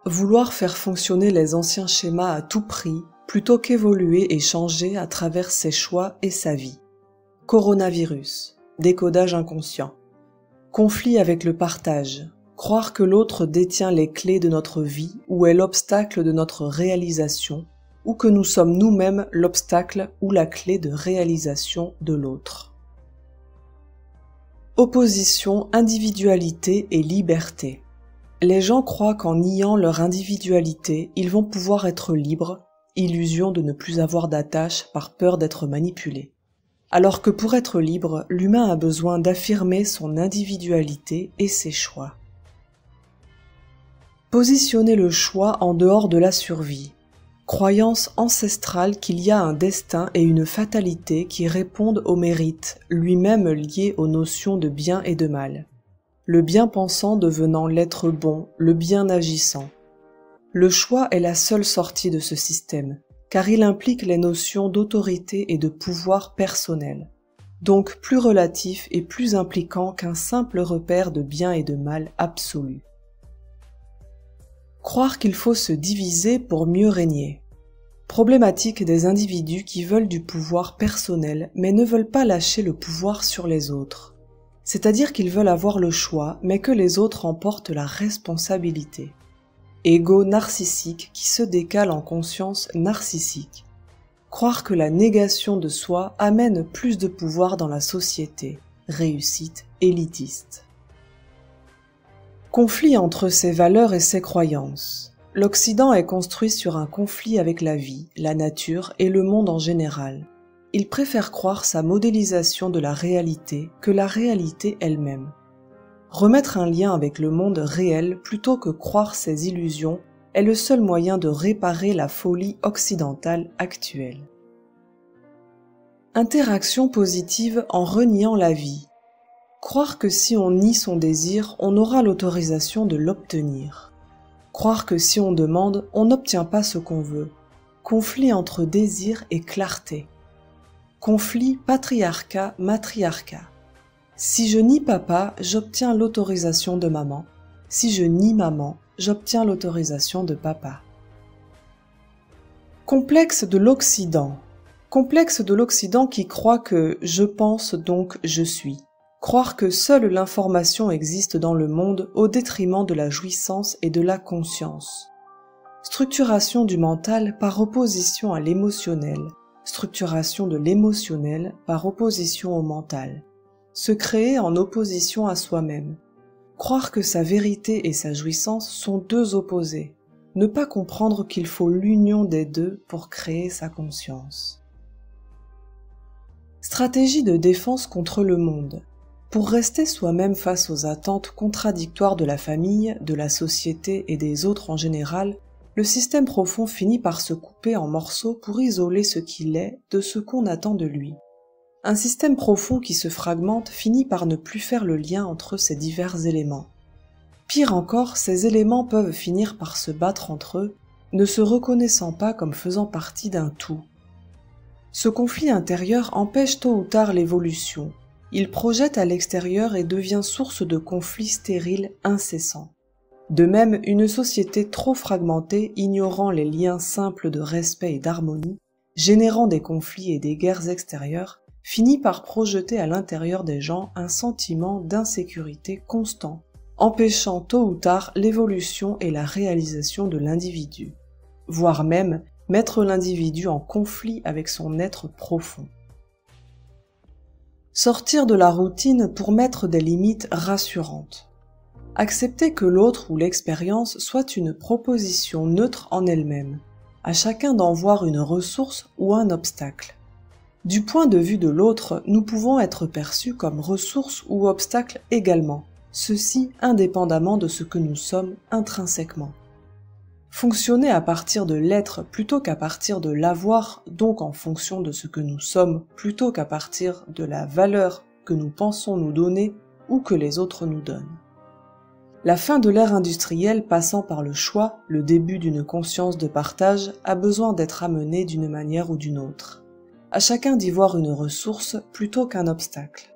Vouloir faire fonctionner les anciens schémas à tout prix, plutôt qu'évoluer et changer à travers ses choix et sa vie. Coronavirus, décodage inconscient. Conflit avec le partage. Croire que l'autre détient les clés de notre vie ou est l'obstacle de notre réalisation, ou que nous sommes nous-mêmes l'obstacle ou la clé de réalisation de l'autre. Opposition, individualité et liberté. Les gens croient qu'en niant leur individualité, ils vont pouvoir être libres, illusion de ne plus avoir d'attache par peur d'être manipulé. Alors que pour être libre, l'humain a besoin d'affirmer son individualité et ses choix. Positionner le choix en dehors de la survie. Croyance ancestrale qu'il y a un destin et une fatalité qui répondent au mérite, lui-même lié aux notions de bien et de mal. Le bien-pensant devenant l'être bon, le bien-agissant. Le choix est la seule sortie de ce système, car il implique les notions d'autorité et de pouvoir personnel, donc plus relatif et plus impliquant qu'un simple repère de bien et de mal absolu. Croire qu'il faut se diviser pour mieux régner. Problématique des individus qui veulent du pouvoir personnel mais ne veulent pas lâcher le pouvoir sur les autres. C'est-à-dire qu'ils veulent avoir le choix mais que les autres en portent la responsabilité. Ego narcissique qui se décale en conscience narcissique. Croire que la négation de soi amène plus de pouvoir dans la société. Réussite élitiste. Conflit entre ses valeurs et ses croyances. L'Occident est construit sur un conflit avec la vie, la nature et le monde en général. Il préfère croire sa modélisation de la réalité que la réalité elle-même. Remettre un lien avec le monde réel plutôt que croire ses illusions est le seul moyen de réparer la folie occidentale actuelle. Interaction positive en reniant la vie. Croire que si on nie son désir, on aura l'autorisation de l'obtenir. Croire que si on demande, on n'obtient pas ce qu'on veut. Conflit entre désir et clarté. Conflit patriarcat-matriarcat. Si je nie papa, j'obtiens l'autorisation de maman. Si je nie maman, j'obtiens l'autorisation de papa. Complexe de l'Occident. Complexe de l'Occident qui croit que « je pense donc je suis ». Croire que seule l'information existe dans le monde au détriment de la jouissance et de la conscience. Structuration du mental par opposition à l'émotionnel. Structuration de l'émotionnel par opposition au mental. Se créer en opposition à soi-même. Croire que sa vérité et sa jouissance sont deux opposés. Ne pas comprendre qu'il faut l'union des deux pour créer sa conscience. Stratégie de défense contre le monde. Pour rester soi-même face aux attentes contradictoires de la famille, de la société et des autres en général, le système profond finit par se couper en morceaux pour isoler ce qu'il est de ce qu'on attend de lui. Un système profond qui se fragmente finit par ne plus faire le lien entre ces divers éléments. Pire encore, ces éléments peuvent finir par se battre entre eux, ne se reconnaissant pas comme faisant partie d'un tout. Ce conflit intérieur empêche tôt ou tard l'évolution. Il projette à l'extérieur et devient source de conflits stériles incessants. De même, une société trop fragmentée, ignorant les liens simples de respect et d'harmonie, générant des conflits et des guerres extérieures, finit par projeter à l'intérieur des gens un sentiment d'insécurité constant, empêchant tôt ou tard l'évolution et la réalisation de l'individu, voire même mettre l'individu en conflit avec son être profond. Sortir de la routine pour mettre des limites rassurantes. Accepter que l'autre ou l'expérience soit une proposition neutre en elle-même, à chacun d'en voir une ressource ou un obstacle. Du point de vue de l'autre, nous pouvons être perçus comme ressources ou obstacles également, ceci indépendamment de ce que nous sommes intrinsèquement. Fonctionner à partir de l'être plutôt qu'à partir de l'avoir, donc en fonction de ce que nous sommes plutôt qu'à partir de la valeur que nous pensons nous donner ou que les autres nous donnent. La fin de l'ère industrielle passant par le choix, le début d'une conscience de partage, a besoin d'être amenée d'une manière ou d'une autre. À chacun d'y voir une ressource plutôt qu'un obstacle.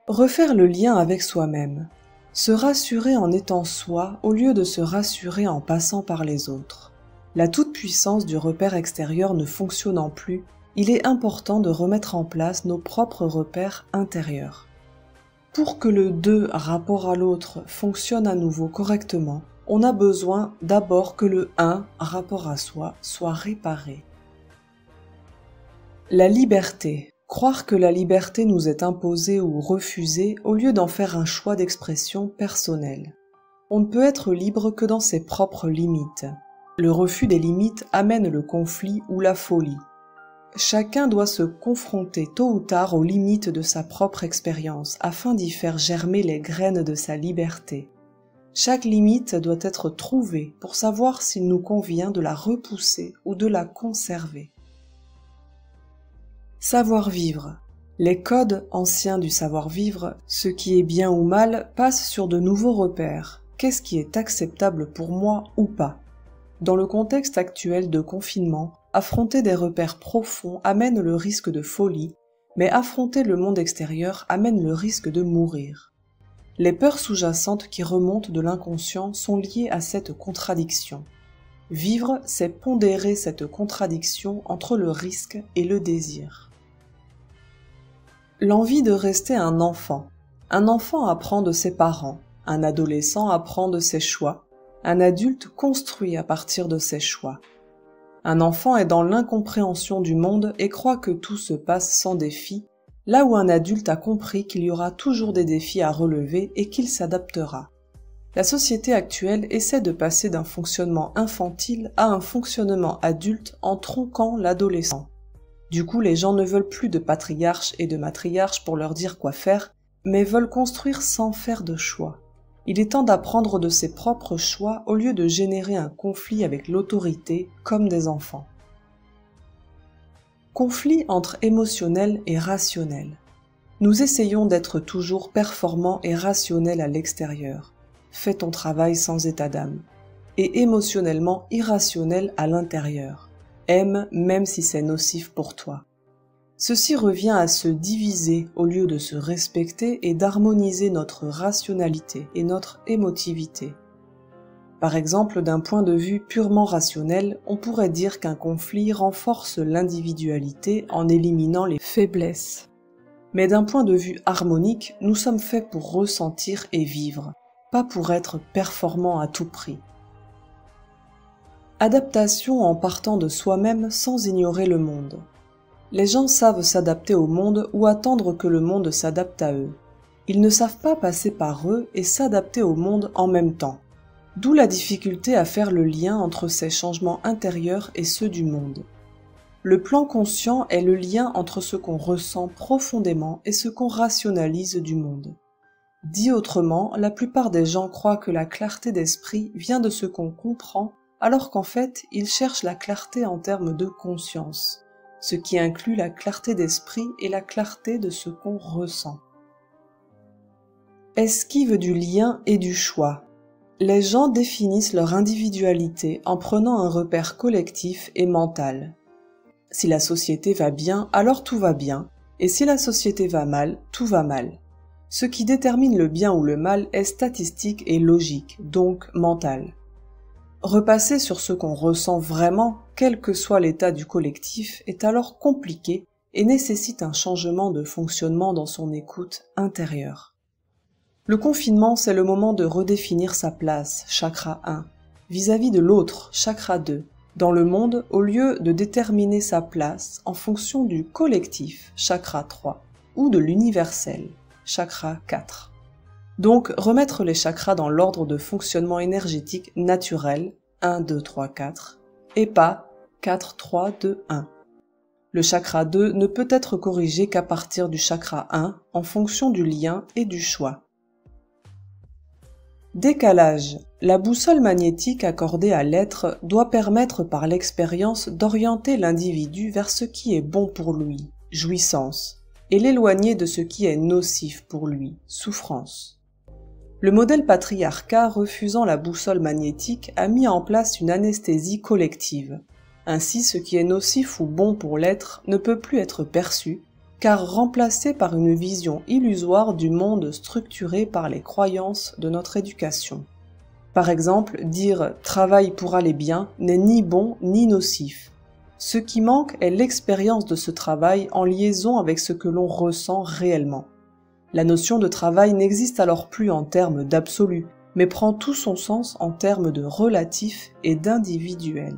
Refaire le lien avec soi-même. Se rassurer en étant soi au lieu de se rassurer en passant par les autres. La toute-puissance du repère extérieur ne fonctionnant plus, il est important de remettre en place nos propres repères intérieurs. Pour que le 2 rapport à l'autre fonctionne à nouveau correctement, on a besoin d'abord que le 1 rapport à soi soit réparé. La liberté. Croire que la liberté nous est imposée ou refusée au lieu d'en faire un choix d'expression personnelle. On ne peut être libre que dans ses propres limites. Le refus des limites amène le conflit ou la folie. Chacun doit se confronter tôt ou tard aux limites de sa propre expérience afin d'y faire germer les graines de sa liberté. Chaque limite doit être trouvée pour savoir s'il nous convient de la repousser ou de la conserver. Savoir-vivre. Les codes anciens du savoir-vivre, ce qui est bien ou mal, passent sur de nouveaux repères. Qu'est-ce qui est acceptable pour moi ou pas? Dans le contexte actuel de confinement, affronter des repères profonds amène le risque de folie, mais affronter le monde extérieur amène le risque de mourir. Les peurs sous-jacentes qui remontent de l'inconscient sont liées à cette contradiction. Vivre, c'est pondérer cette contradiction entre le risque et le désir. L'envie de rester un enfant. Un enfant apprend de ses parents, un adolescent apprend de ses choix, un adulte construit à partir de ses choix. Un enfant est dans l'incompréhension du monde et croit que tout se passe sans défi, là où un adulte a compris qu'il y aura toujours des défis à relever et qu'il s'adaptera. La société actuelle essaie de passer d'un fonctionnement infantile à un fonctionnement adulte en tronquant l'adolescent. Du coup, les gens ne veulent plus de patriarches et de matriarches pour leur dire quoi faire, mais veulent construire sans faire de choix. Il est temps d'apprendre de ses propres choix au lieu de générer un conflit avec l'autorité comme des enfants. Conflit entre émotionnel et rationnel. Nous essayons d'être toujours performants et rationnels à l'extérieur. Fais ton travail sans état d'âme. Et émotionnellement irrationnel à l'intérieur. Aime même si c'est nocif pour toi. Ceci revient à se diviser au lieu de se respecter et d'harmoniser notre rationalité et notre émotivité. Par exemple, d'un point de vue purement rationnel, on pourrait dire qu'un conflit renforce l'individualité en éliminant les faiblesses. Mais d'un point de vue harmonique, nous sommes faits pour ressentir et vivre, pas pour être performants à tout prix. Adaptation en partant de soi-même sans ignorer le monde. Les gens savent s'adapter au monde ou attendre que le monde s'adapte à eux. Ils ne savent pas passer par eux et s'adapter au monde en même temps. D'où la difficulté à faire le lien entre ces changements intérieurs et ceux du monde. Le plan conscient est le lien entre ce qu'on ressent profondément et ce qu'on rationalise du monde. Dit autrement, la plupart des gens croient que la clarté d'esprit vient de ce qu'on comprend, alors qu'en fait, ils cherchent la clarté en termes de conscience, ce qui inclut la clarté d'esprit et la clarté de ce qu'on ressent. Esquive du lien et du choix. Les gens définissent leur individualité en prenant un repère collectif et mental. Si la société va bien, alors tout va bien, et si la société va mal, tout va mal. Ce qui détermine le bien ou le mal est statistique et logique, donc mental. Repasser sur ce qu'on ressent vraiment, quel que soit l'état du collectif, est alors compliqué et nécessite un changement de fonctionnement dans son écoute intérieure. Le confinement, c'est le moment de redéfinir sa place, chakra 1, vis-à-vis de l'autre, chakra 2, dans le monde au lieu de déterminer sa place en fonction du collectif, chakra 3, ou de l'universel, chakra 4. Donc, remettre les chakras dans l'ordre de fonctionnement énergétique naturel, 1, 2, 3, 4, et pas 4, 3, 2, 1. Le chakra 2 ne peut être corrigé qu'à partir du chakra 1 en fonction du lien et du choix. Décalage. La boussole magnétique accordée à l'être doit permettre par l'expérience d'orienter l'individu vers ce qui est bon pour lui, jouissance, et l'éloigner de ce qui est nocif pour lui, souffrance. Le modèle patriarcat refusant la boussole magnétique a mis en place une anesthésie collective. Ainsi, ce qui est nocif ou bon pour l'être ne peut plus être perçu, car remplacé par une vision illusoire du monde structuré par les croyances de notre éducation. Par exemple, dire « travail pour aller bien » n'est ni bon ni nocif. Ce qui manque est l'expérience de ce travail en liaison avec ce que l'on ressent réellement. La notion de travail n'existe alors plus en termes d'absolu, mais prend tout son sens en termes de relatif et d'individuel.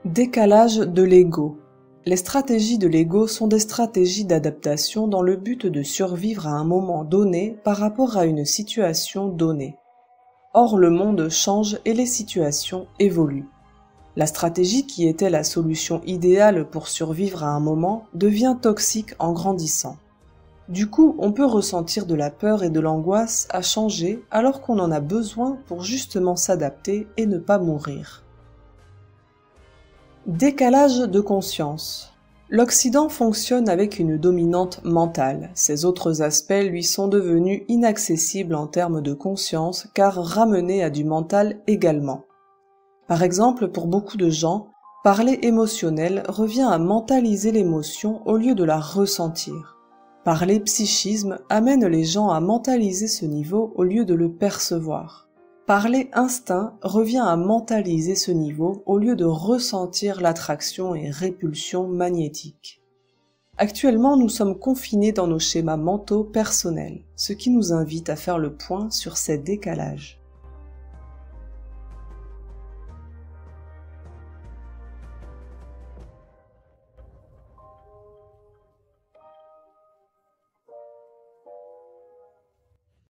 Décalage de l'ego. Les stratégies de l'ego sont des stratégies d'adaptation dans le but de survivre à un moment donné par rapport à une situation donnée. Or, le monde change et les situations évoluent. La stratégie qui était la solution idéale pour survivre à un moment devient toxique en grandissant. Du coup, on peut ressentir de la peur et de l'angoisse à changer alors qu'on en a besoin pour justement s'adapter et ne pas mourir. Décalage de conscience. L'Occident fonctionne avec une dominante mentale. Ses autres aspects lui sont devenus inaccessibles en termes de conscience car ramenés à du mental également. Par exemple, pour beaucoup de gens, parler émotionnel revient à mentaliser l'émotion au lieu de la ressentir. Parler psychisme amène les gens à mentaliser ce niveau au lieu de le percevoir. Parler instinct revient à mentaliser ce niveau au lieu de ressentir l'attraction et répulsion magnétique. Actuellement, nous sommes confinés dans nos schémas mentaux personnels, ce qui nous invite à faire le point sur ces décalages.